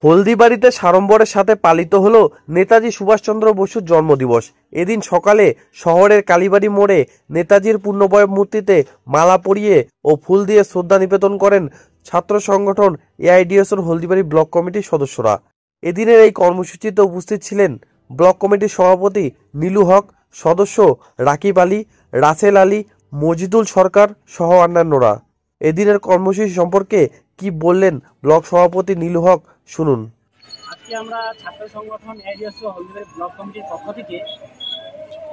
হলদিবাড়িতে সাড়ম্বরের সাথে পালিত হল নেতাজি সুভাষচন্দ্র বসুর জন্মদিবস। এদিন সকালে শহরের কালীবাড়ি মোড়ে নেতাজির পূর্ণবয়ব মূর্তিতে মালা পরিয়ে ও ফুল দিয়ে শ্রদ্ধা নিবেদন করেন ছাত্র সংগঠন এআইডিএসওর হলদিবাড়ি ব্লক কমিটির সদস্যরা। এদিনের এই কর্মসূচিতে উপস্থিত ছিলেন ব্লক কমিটির সভাপতি নীলু হক, সদস্য রাকিব আলী, রাসেল আলী, মজিদুল সরকার সহ অন্যান্যরা। এদিনের কর্মসূচি সম্পর্কে কি বললেন ব্লক সভাপতি নীলু হক, শুনুন। আজকে আমরা ছাত্র সংগঠন এআইডিএসও হলদিবাড়ি ব্লক কমিটির পক্ষ থেকে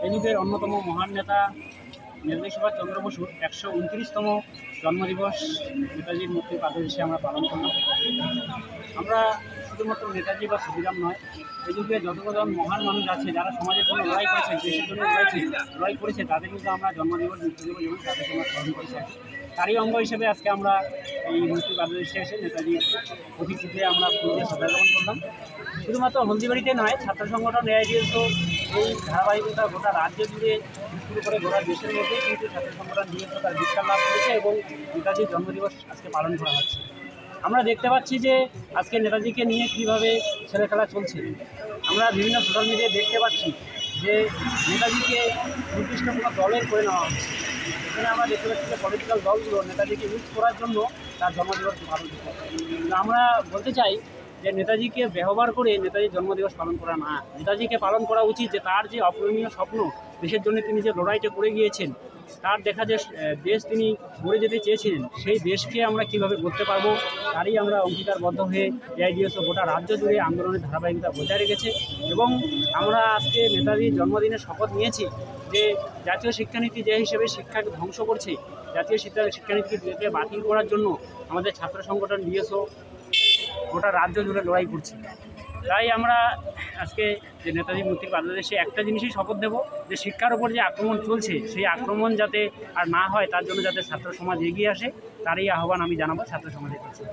এই যুগের অন্যতম মহান নেতা নেতাজি সুভাষচন্দ্র বসুর 129তম জন্মদিবস নেতাজির মূর্তির পাদদেশে আমরা পালন করলাম। আমরা শুধুমাত্র নেতাজি বা ক্ষুদিরাম নয়, এই যুগে যত কজন মহান মানুষ আছে যারা সমাজের জন্য লড়াই করেছে, দেশের জন্য লড়াই করেছে, তাদের কিন্তু আমরা জন্মদিবস মৃত্যুদিবস এবং তাদের আমরা স্মরণ করেছি। তারই অঙ্গ হিসেবে আজকে আমরা এই মূর্তির পাদদেশে এসে নেতাজির প্রতিকৃতিতে আমরা ফুল দিয়ে শ্রদ্ধা জ্ঞাপন করলাম। শুধুমাত্র হলদিবাড়িতে নয়, ছাত্র সংগঠন এআইডিএসও এই ধারাবাহিকতা গোটা রাজ্য জুড়ে শুরু করে গোটা দেশের মধ্যেই কিন্তু ছাত্র সংগঠন ডিএসও তার বিস্তার লাভ করেছে এবং নেতাজির জন্মদিবস আজকে পালন করা হচ্ছে। আমরা দেখতে পাচ্ছি যে আজকে নেতাজিকে নিয়ে কীভাবে ছেলেখেলা চলছে। আমরা বিভিন্ন সোশ্যাল মিডিয়ায় দেখতে পাচ্ছি যে নেতাজিকে নির্দিষ্ট কোনো দলের করে নেওয়া হচ্ছে। এখানে আমরা দেখতে পাচ্ছি যে পলিটিক্যাল দলগুলো নেতাজিকে ইউজ করার জন্য তার জন্মদিবস পালন করতে হবে। আমরা বলতে চাই যে নেতাজিকে ব্যবহার করে নেতাজির জন্মদিবস পালন করা না, নেতাজিকে পালন করা উচিত যে তার যে অপূরণীয় স্বপ্ন, দেশের জন্য তিনি যে লড়াইটা করে গিয়েছেন, তার দেখা যে দেশ তিনি গড়ে যেতে চেয়েছিলেন, সেই দেশকে আমরা কীভাবে গড়তে পারবো তারই আমরা অঙ্গীকারবদ্ধ হয়ে এআইডিএসও গোটা রাজ্য জুড়ে আন্দোলনের ধারাবাহিকতা বজায় রেখেছে। এবং আমরা আজকে নেতাজির জন্মদিনে শপথ নিয়েছি যে জাতীয় শিক্ষানীতি যে হিসেবে শিক্ষাকে ধ্বংস করছে, জাতীয় শিক্ষানীতিকে বাতিল করার জন্য আমাদের ছাত্র সংগঠন ডিএসও গোটা রাজ্য জুড়ে লড়াই করছে। তাই আমরা আজকে যে নেতাজি মূর্তির পাদদেশে একটা জিনিসই শপথ দেব যে শিক্ষার উপর যে আক্রমণ চলছে, সেই আক্রমণ যাতে আর না হয়, তার জন্য যাতে ছাত্র সমাজ এগিয়ে আসে, তারই আহ্বান আমি জানাবো ছাত্র সমাজের কাছে।